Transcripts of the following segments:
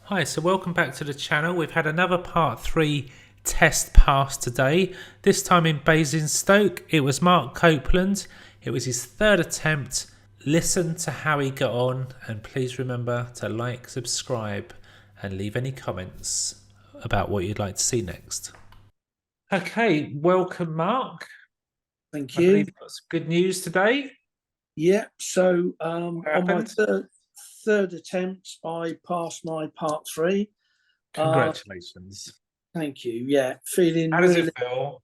Hi, so welcome back to the channel. We've had another part 3 test pass today. This time in Basingstoke. It was Mark Copeland. It was his third attempt. Listen to how he got on, and please remember to like, subscribe and leave any comments about what you'd like to see next. Okay, welcome Mark. Thank I believe you. you've got some good news today. Yeah, so What on my happened? third attempt, I passed my part three. Uh, Congratulations. Thank you. Yeah, feeling How does it really, feel?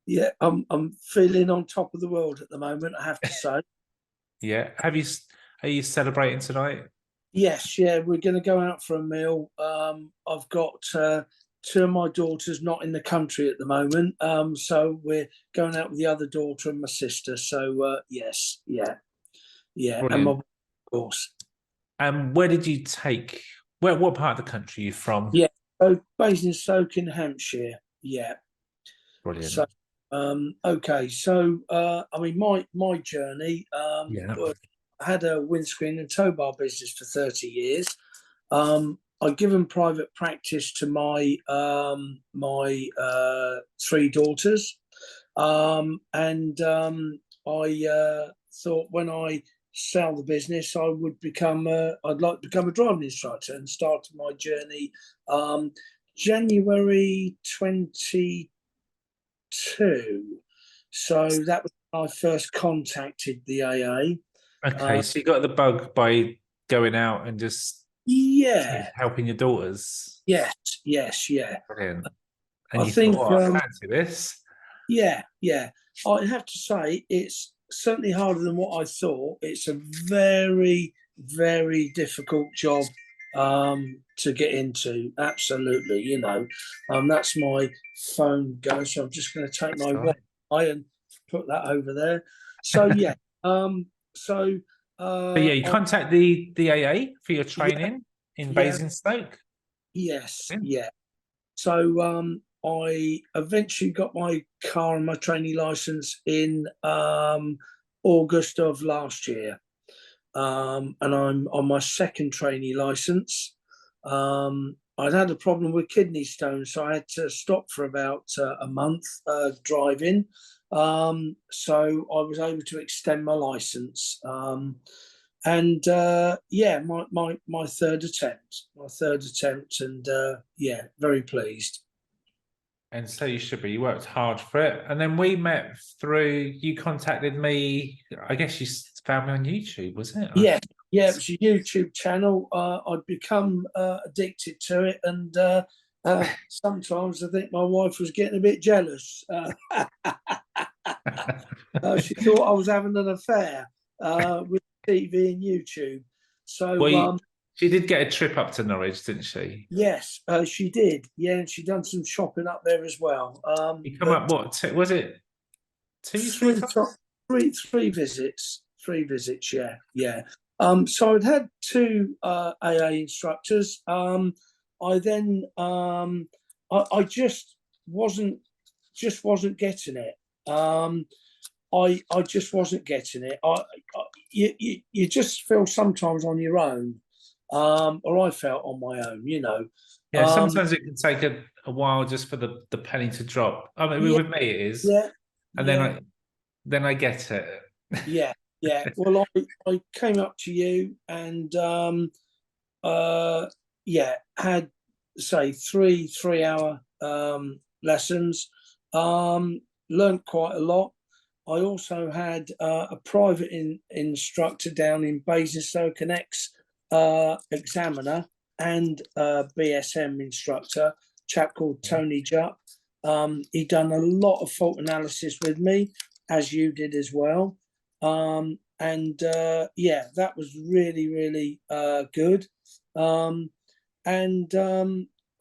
yeah, I'm feeling on top of the world at the moment, I have to say. Yeah. Are you celebrating tonight? Yes, yeah, we're going to go out for a meal. I've got two of my daughters not in the country at the moment, so we're going out with the other daughter and my sister. So yes, yeah, yeah, and my Brilliant. of course. And where did you take? What part of the country are you from? Yeah, so Basingstoke in Hampshire. Yeah. So, Brilliant. okay. So, I mean, my journey. Yeah. I had a windscreen and tow bar business for 30 years. I'd given private practice to my three daughters, and I thought when I sell the business, I would become. I'd like to become a driving instructor and started my journey um, January 22. So that was when I first contacted the AA. Okay, so you got the bug by going out and just Yeah, helping your daughters. yes, yes, yeah. Brilliant. And I you thought, think, oh, I fancy this. yeah, yeah. I have to say, it's certainly harder than what I thought. It's a very, very difficult job to get into. Absolutely, that's my phone going. So I'm just going to take my All right. Wi-Fi and put that over there. So yeah, so But yeah, you I, contact the AA for your yeah, training in yeah, Basingstoke. yes, Brilliant. yeah. So I eventually got my car and my training license in August of last year, and I'm on my second trainee license. I'd had a problem with kidney stones, so I had to stop for about a month driving. So I was able to extend my license. And yeah, my third attempt, and yeah, very pleased. And so you should be. You worked hard for it. And then we met through, you contacted me. I guess you found me on YouTube, was it? Yeah, yeah, it was a YouTube channel. I'd become addicted to it, and sometimes I think my wife was getting a bit jealous. She thought I was having an affair with TV and YouTube. Well, So she did get a trip up to Norwich, didn't she? yes, she did. Yeah, and she done some shopping up there as well. You come But up, what, was it two, three three times? three visits, three visits. Yeah, yeah. So I'd had two AA instructors. I then I just wasn't getting it. I just wasn't getting it. You just feel sometimes on your own, or I felt on my own. Yeah, Um, sometimes it can take a while just for the penny to drop. I mean, yeah, with me it is. yeah, And yeah. then I get it. Yeah, yeah. Well, I came up to you and uh yeah, had say 3 3 hour lessons. Learned quite a lot. I also had a private instructor down in Basingstoke, an ex examiner and BSM instructor, chap called Tony Jupp. He done a lot of fault analysis with me, as you did as well. And yeah, that was really, really good. Um, and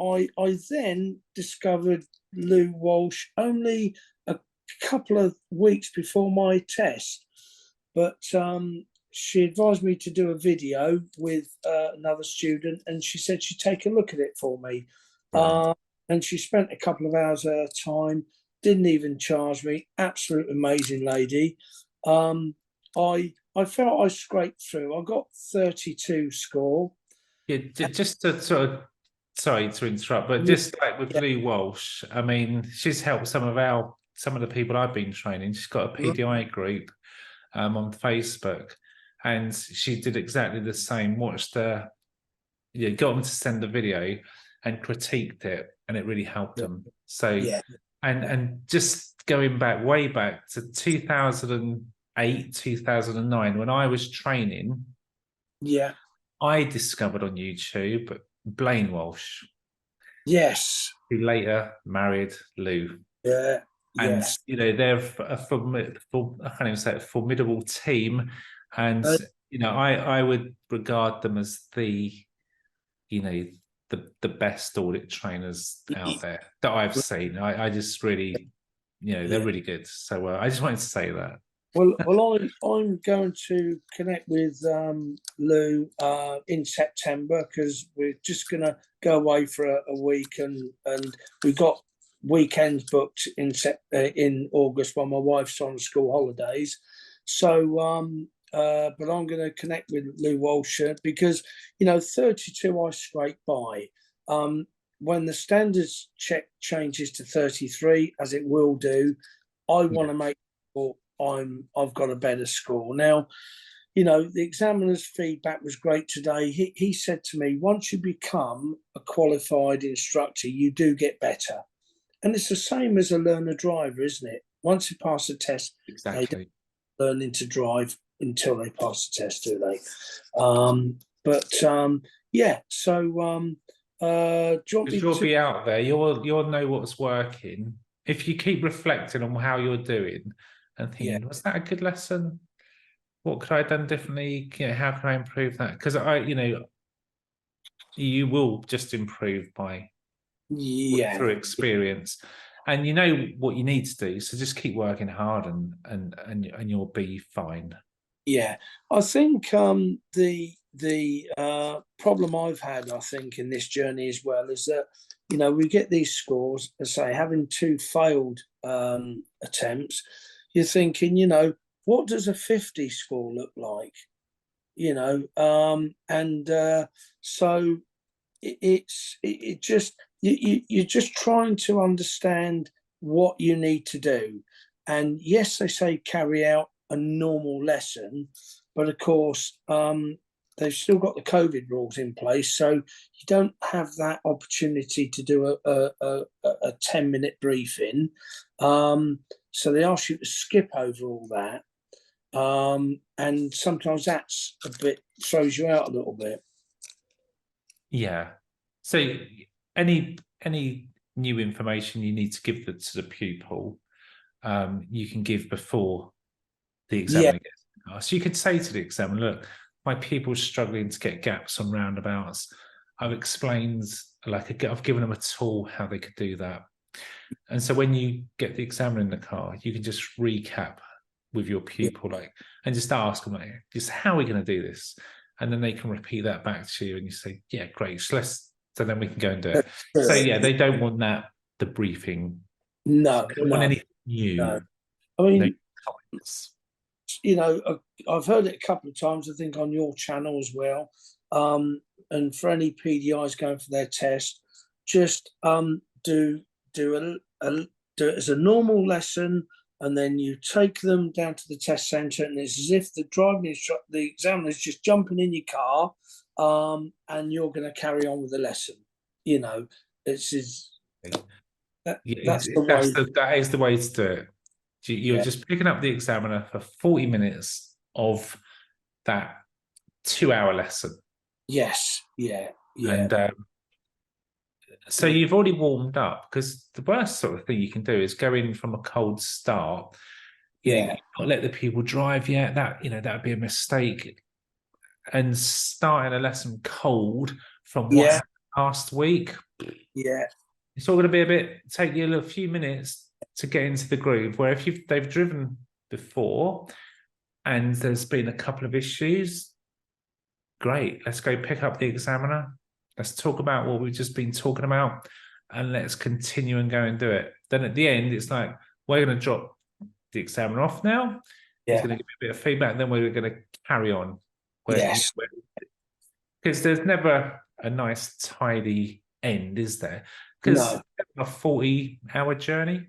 I then discovered Lou Walsh only a couple of weeks before my test, but she advised me to do a video with another student, and she said she'd take a look at it for me. Brilliant. And she spent a couple of hours at her time, didn't even charge me. Absolute amazing lady. I felt I scraped through. I got 32 score. Yeah, just to sort of, sorry to interrupt, but Yeah, just like with Lou Walsh, I mean, she's helped some of the people I've been training. She's got a PDI group on Facebook, and she did exactly the same. Watched the, got them to send a video and critiqued it, and it really helped them. So, yeah, and just going back way back to 2008, 2009, when I was training, yeah, I discovered on YouTube Blaine Walsh, yes, who later married Lou. yeah, And yes. they're I can't even say it, formidable team. And Uh, I would regard them as you know the best audit trainers out there that I've seen. I just really, they're yeah. really good. So I just wanted to say that. I'm going to connect with Lou in September because we're just going to go away for a week, and we've got weekends booked in August while my wife's on school holidays. So, but I'm going to connect with Lou Walsh because 32 I scraped by. When the standards check changes to 33, as it will do, I want Yeah, to make sure I've got a better score. Now, the examiner's feedback was great today. He said to me, once you become a qualified instructor, you do get better. And it's the same as a learner driver, isn't it? Once you pass the test, they don't exactly. learn to drive until they pass the test, do they? But yeah, so do you want Because me you'll to? be out there, you'll know what's working. If you keep reflecting on how you're doing and Yeah, thinking, was that a good lesson? What could I have done differently? How can I improve that? Because you will just improve by yeah, through experience, and you know what you need to do. So just keep working hard, and you'll be fine. yeah. I think the problem I've had, I think, in this journey as well is that we get these scores, as say, having two failed attempts. You're thinking, what does a 50 score look like? And so it just you're just trying to understand what you need to do. And yes, they say carry out a normal lesson, but of course, they've still got the COVID rules in place, so you don't have that opportunity to do a 10-minute briefing. So they ask you to skip over all that, and sometimes that's a bit throws you out a little bit. Yeah. So any new information you need to give to the pupil, you can give before the Yeah, examiner gets in the car. So you could say to the examiner, look, my pupil's struggling to get gaps on roundabouts. I've explained, I've given them a tool how they could do that. And so when you get the examiner in the car, you can just recap with your yeah, pupil, and just ask them, just how are we going to do this? And then they can repeat that back to you, and you say, yeah, great. So then we can go and do it. So yeah, they don't want the briefing. no, They don't want no, anything no. new. I No mean, comments. I've heard it a couple of times, I think, on your channel as well. And for any PDIs going for their test, just do do it as a normal lesson, and then you take them down to the test centre, and it's as if the examiner is just jumping in your car, and you're going to carry on with the lesson. It's is Yeah, that's the way. that is the way to do it. You're Yeah. just picking up the examiner for 40 minutes of that 2 hour lesson. Yes. Yeah. Yeah. And so you've already warmed up, because the worst sort of thing you can do is go in from a cold start. Yeah. Not let the people drive yet. That would be a mistake. And starting a lesson cold from what Yeah. happened last week, Yeah. it's all going to take you a few minutes to get into the groove. Where if they've driven before and there's been a couple of issues, great. Let's go pick up the examiner. Let's talk about what we've just been talking about, and let's continue and go and do it. Then at the end, it's like, we're going to drop the examiner off now. He's Yeah. going to give me a bit of feedback, and then we're going to carry on. Because Yes. Because there's never a nice tidy end, is there? Because No. a 40-hour journey,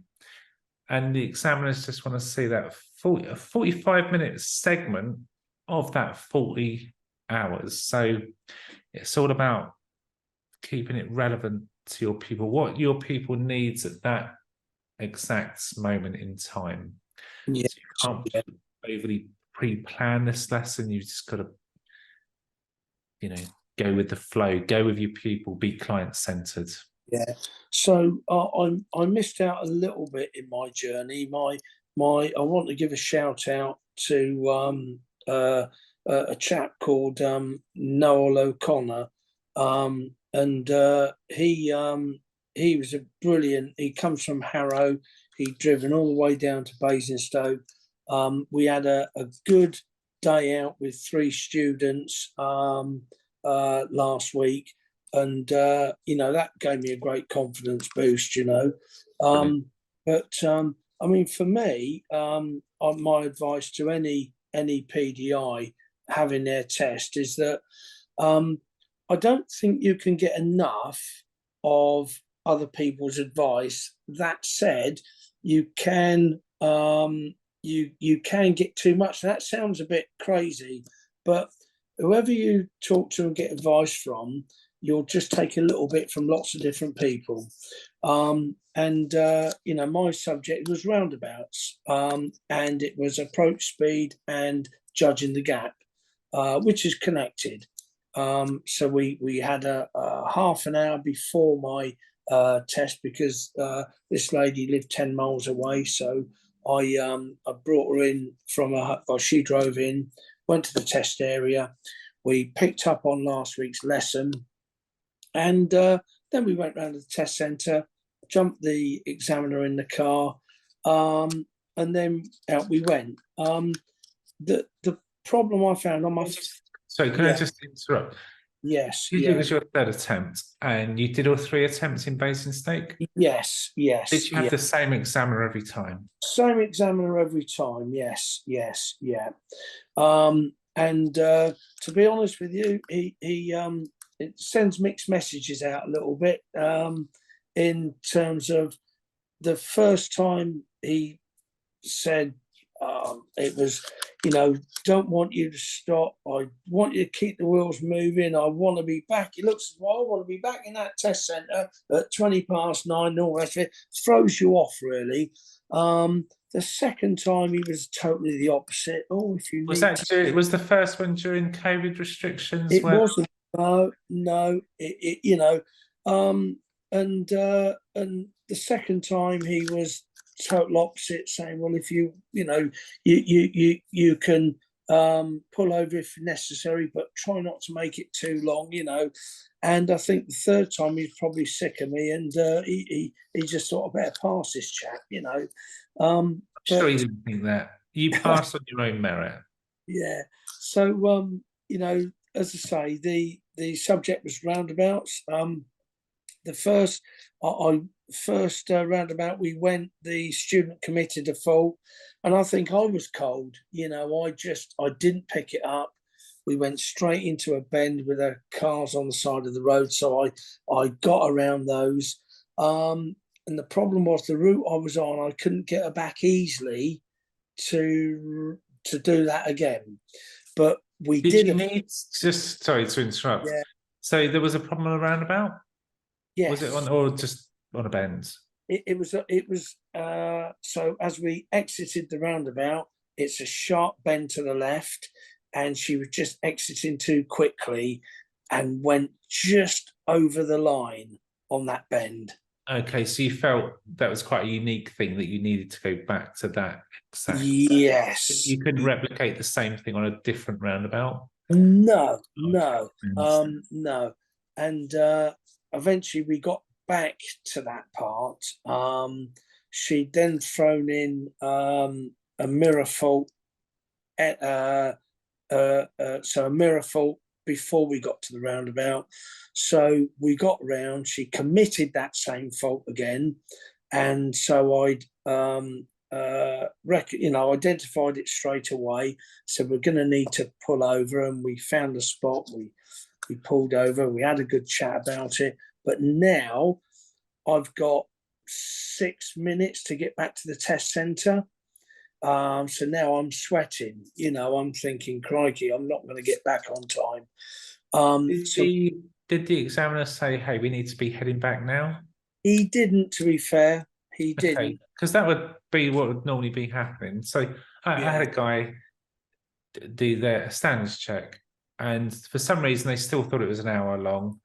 and the examiners just want to see that 45-minute segment of that 40 hours. So it's all about keeping it relevant to your people, what your people needs at that exact moment in time. Yeah. So you can't overly pre-plan this lesson. You've just got to, go with the flow, go with your people, be client-centered. Yeah. So I missed out a little bit in my journey. I want to give a shout out to a chap called Noel O'Connor, and he was a brilliant. He comes from Harrow. He'd driven all the way down to Basingstoke. We had a good day out with 3 students last week, and that gave me a great confidence boost. But I mean, for me, my advice to any PDI having their test is that I don't think you can get enough of other people's advice. That said, you can you can get too much. That sounds a bit crazy, but whoever you talk to and get advice from, you'll just take a little bit from lots of different people. My subject was roundabouts, and it was approach speed and judging the gap, which is connected. So we had a half an hour before my test, because this lady lived 10 miles away. So I brought her in she drove in, went to the test area. We picked up on last week's lesson, and then we went round to the test centre, jumped the examiner in the car, and then out we went. The problem I found on my... Sorry, can I just interrupt? Yes. It was your 3rd attempt, and you did all 3 attempts in Basingstoke? Yes. Did you have the same examiner every time? Same examiner every time, yes, yeah. And to be honest with you, he it sends mixed messages out a little bit, in terms of the first time he said, it was, don't want you to stop. I want you to keep the wheels moving. I want to be back. It looks as well, I want to be back in that test centre at 20 past 9 and all the rest of it. Throws you off, really. The second time he was totally the opposite. Oh, if you was was the first one during COVID restrictions? It wasn't. No. And the second time he was total opposite, saying, well, if you can pull over if necessary, but try not to make it too long, And I think the third time he was probably sick of me, and he just thought, I better pass this chap, I'm sure he didn't think that. You passed on your own merit. Yeah. So as I say, the subject was roundabouts. The first roundabout we went, the student committed a fault, and I think I was cold. I didn't pick it up. We went straight into a bend with the cars on the side of the road, so I got around those. And the problem was the route I was on, I couldn't get her back easily to do that again. But we did. You need, just sorry to interrupt. Yeah. So there was a problem on a roundabout? Yes. Was it or just on a bend? It was so as we exited the roundabout, it's a sharp bend to the left, and she was just exiting too quickly and went just over the line on that bend. Okay, so you felt that was quite a unique thing, that you needed to go back to that exact. Yes. You couldn't replicate the same thing on a different roundabout? No. And eventually we got back to that part. She'd then thrown in a mirror fault, so a mirror fault before we got to the roundabout. So we got round, she committed that same fault again, and so I'd identified it straight away. So we're going to need to pull over, and we found a spot. We we pulled over, we had a good chat about it. But now I've got 6 minutes to get back to the test centre. So now I'm sweating, I'm thinking, crikey, I'm not going to get back on time. Did the examiner say, hey, we need to be heading back now? He didn't, to be fair. He didn't. Because that would be what would normally be happening. So I had a guy do their standards check, and for some reason they still thought it was an hour long.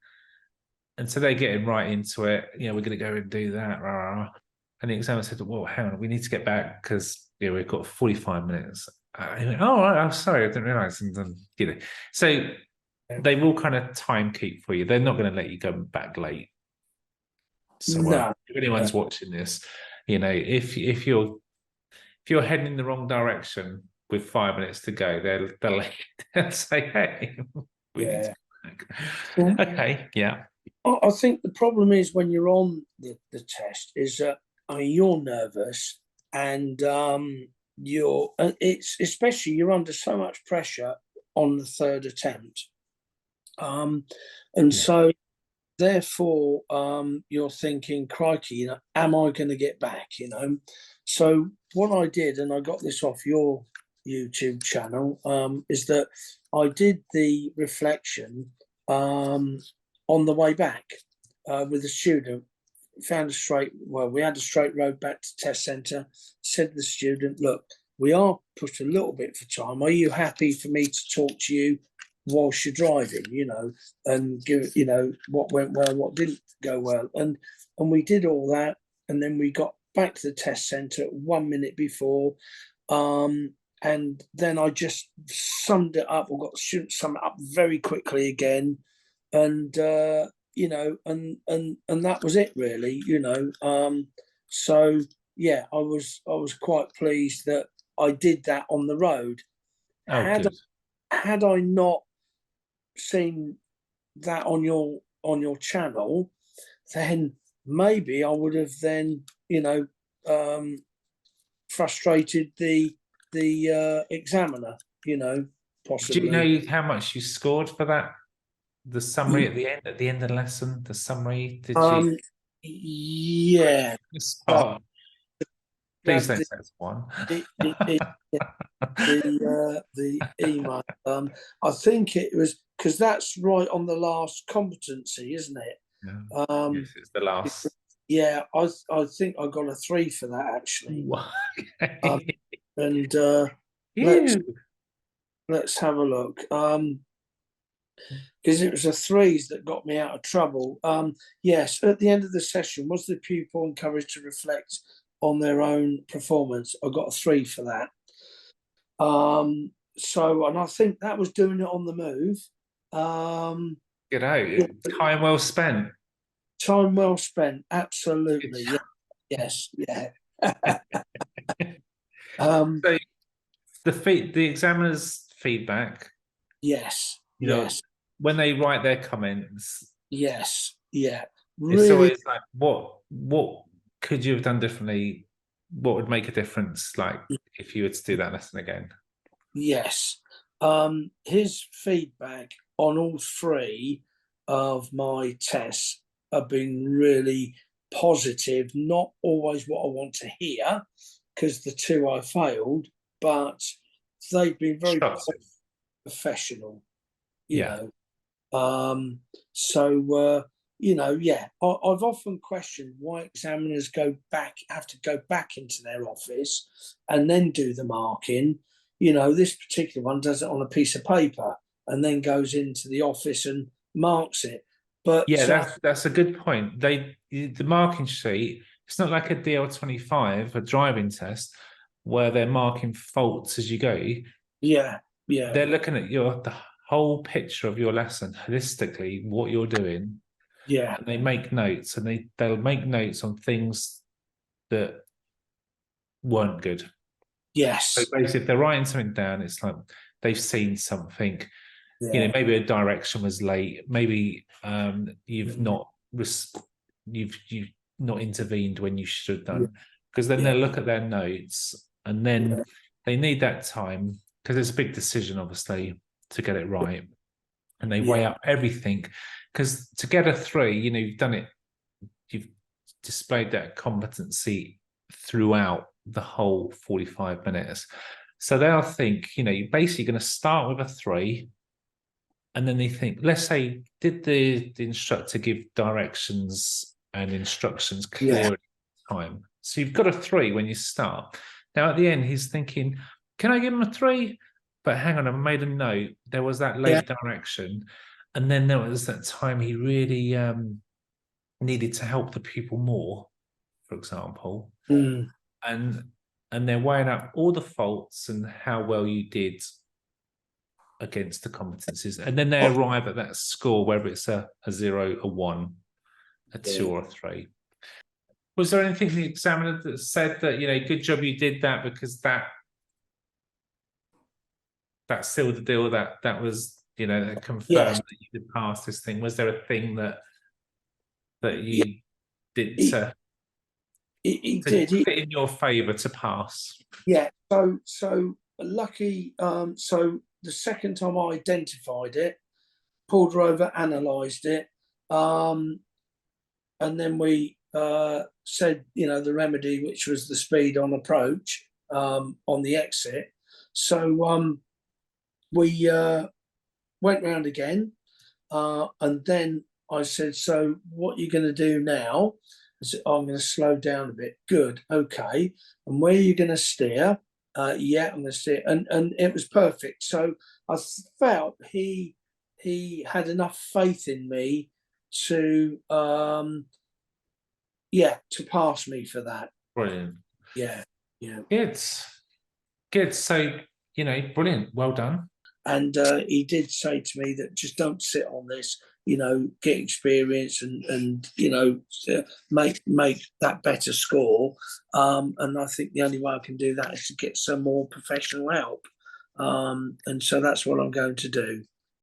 And so they're getting right into it. We're going to go and do that. Rah, rah. And the examiner said, well, hang on, we need to get back because we've got 45 minutes. I went, oh, I'm sorry, I didn't realise. And then, so they will kind of time keep for you. They're not going to let you go back late. So if anyone's watching this, if you're heading in the wrong direction with 5 minutes to go, they'll say, hey, we need to go back. Okay, yeah. I think the problem is when you're on the test is that you're nervous and it's especially you're under so much pressure on the third attempt, so therefore you're thinking, crikey, am I going to get back? So what I did, and I got this off your YouTube channel, is that I did the reflection on the way back with a student. We had a straight road back to test centre. Said to the student, look, we are pushed a little bit for time. Are you happy for me to talk to you whilst you're driving, and give, what went well, what didn't go well. And we did all that. And then we got back to the test centre 1 minute before. And then I just summed it up, or got the student to sum it up very quickly again. And and that was it really, so yeah, I was quite pleased that I did that on the road. Had I not seen that on your channel, then maybe I would have then frustrated the examiner, possibly. Do you know how much you scored for that? The summary at the end of the lesson, the summary. Did you? Yeah. Please don't say it's one. The email. I think it was because that's right on the last competency, isn't it? Yeah. Yes, it's the last. Yeah, I think I got a 3 for that actually. Okay. And let's have a look. Because it was the 3s that got me out of trouble. Yes, at the end of the session, was the pupil encouraged to reflect on their own performance? I got a 3 for that. And I think that was doing it on the move. Time well spent. Time well spent, absolutely. Yes, yeah. So the examiner's feedback. Yes. Yes. When they write their comments. Yes. Yeah. Really, it's always like, what could you have done differently? What would make a difference? Like if you were to do that lesson again. Yes. His feedback on all 3 of my tests have been really positive. Not always what I want to hear, because the 2 I failed, but they've been very professional. I've often questioned why examiners have to go back into their office and then do the marking. This particular one does it on a piece of paper and then goes into the office and marks it. But that's a good point. The marking sheet, it's not like a DL25, a driving test, where they're marking faults as you go. Yeah. They're looking at the whole picture of your lesson holistically, what you're doing. Yeah. And they make notes, and they'll make notes on things that weren't good. Yes. So basically, if they're writing something down, it's like they've seen something. Maybe a direction was late. Maybe you've not intervened when you should have done. Because then they'll look at their notes, and then they need that time, because it's a big decision, obviously, to get it right. and they weigh up everything. Because to get a 3, you know, you've displayed that competency throughout the whole 45 minutes. So they'll think, you know, you're basically going to start with a 3, and then they think, let's say, did the instructor give directions and instructions clearly at the time? So you've got a 3 when you start. Now at the end, he's thinking, can I give him a 3? But hang on, I made a note. There was that late direction. And then there was that time he really needed to help the pupil more, for example. And they're weighing up all the faults and how well you did against the competencies. And then they arrive at that score, whether it's a 0, a 1, a 2, or a 3. Was there anything the examiner that said that, you know, good job you did that, because that sealed the deal, that was, you know, that confirmed that you could pass this thing? Was there a thing that you did to fit in your favour to pass? Yeah. So lucky. So the second time I identified it, pulled her over, analysed it, and then we said, you know, the remedy, which was the speed on approach on the exit. So we went round again, and then I said, so what are you going to do now? I said, I'm going to slow down a bit. Good, okay. And where are you going to steer? Yeah, I'm going to steer. And it was perfect. So I felt he had enough faith in me to pass me for that. Brilliant. Yeah. Good. So, you know, brilliant. Well done. And he did say to me that just don't sit on this, you know, get experience and you know, make that better score. And I think the only way I can do that is to get some more professional help. And so that's what I'm going to do.